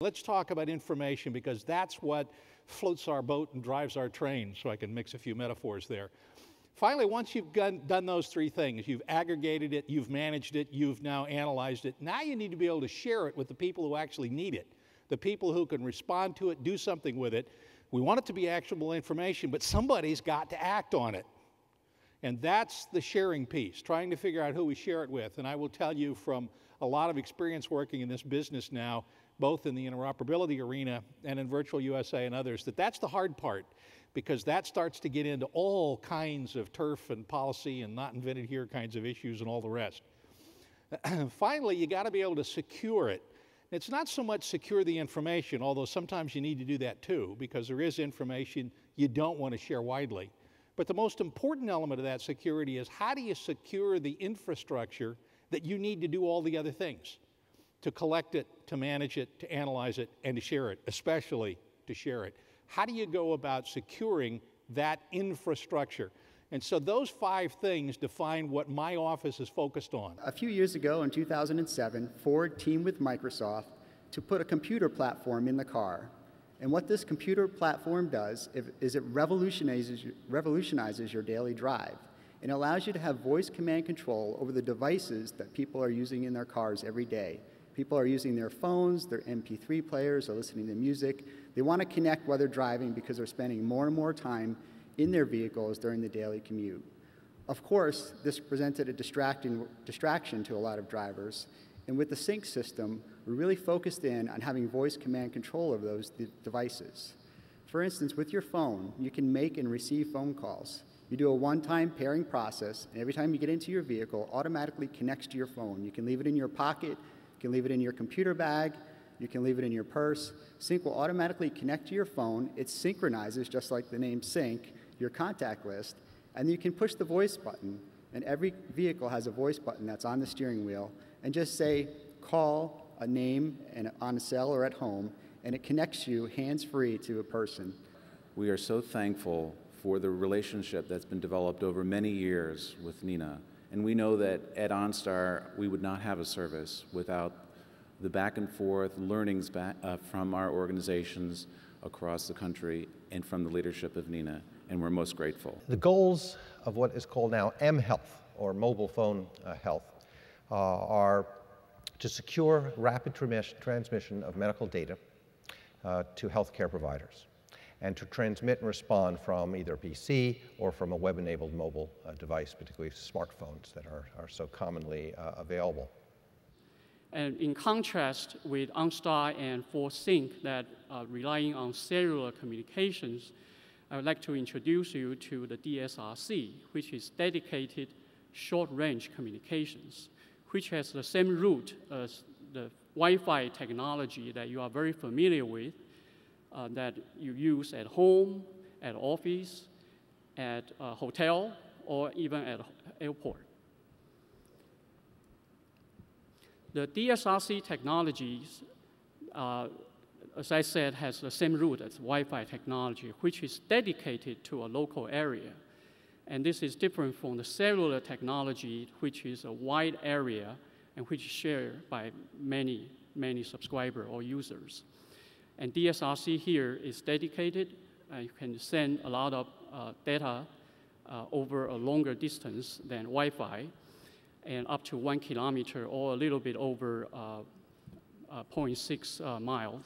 Let's talk about information, because that's what floats our boat and drives our train, so I can mix a few metaphors there. Finally, once you've done those three things, you've aggregated it, you've managed it, you've now analyzed it, now you need to be able to share it with the people who actually need it, the people who can respond to it, do something with it. We want it to be actionable information, but somebody's got to act on it. And that's the sharing piece, trying to figure out who we share it with. And I will tell you from a lot of experience working in this business now, both in the interoperability arena and in Virtual USA and others, that that's the hard part, because that starts to get into all kinds of turf and policy and not invented here kinds of issues and all the rest. Finally, you got to be able to secure it. It's not so much secure the information, although sometimes you need to do that too, because there is information you don't want to share widely. But the most important element of that security is, how do you secure the infrastructure that you need to do all the other things? To collect it, to manage it, to analyze it, and to share it, especially to share it. How do you go about securing that infrastructure? And so those 5 things define what my office is focused on. A few years ago, in 2007, Ford teamed with Microsoft to put a computer platform in the car. And what this computer platform does is it revolutionizes your daily drive. It allows you to have voice command control over the devices that people are using in their cars every day. People are using their phones, their MP3 players, or listening to music. They want to connect while they're driving because they're spending more and more time in their vehicles during the daily commute. Of course, this presented a distraction to a lot of drivers. And with the sync system, we really focused in on having voice command control of those devices. For instance, with your phone, you can make and receive phone calls. You do a one-time pairing process, and every time you get into your vehicle, it automatically connects to your phone. You can leave it in your pocket, you can leave it in your computer bag, you can leave it in your purse. Sync will automatically connect to your phone. It synchronizes, just like the name Sync, your contact list, and you can push the voice button, and every vehicle has a voice button that's on the steering wheel, and just say, call a name and on a cell or at home, and it connects you hands-free to a person. We are so thankful for the relationship that's been developed over many years with NENA. And we know that at OnStar, we would not have a service without the back and forth learnings from our organizations across the country and from the leadership of NENA, and we're most grateful. The goals of what is called now mHealth, or mobile phone health, are to secure rapid transmission of medical data to healthcare providers, and to transmit and respond from either a PC or from a web-enabled mobile device, particularly smartphones that are so commonly available. And in contrast with OnStar and ForSync that are relying on cellular communications, I would like to introduce you to the DSRC, which is dedicated short-range communications, which has the same root as the Wi-Fi technology that you are very familiar with, that you use at home, at office, at a hotel, or even at an airport. The DSRC technologies, as I said, has the same root as Wi-Fi technology, which is dedicated to a local area. And this is different from the cellular technology, which is a wide area and which is shared by many subscribers or users. And DSRC here is dedicated. You can send a lot of data over a longer distance than Wi-Fi, and up to 1 kilometer or a little bit over 0.6 miles.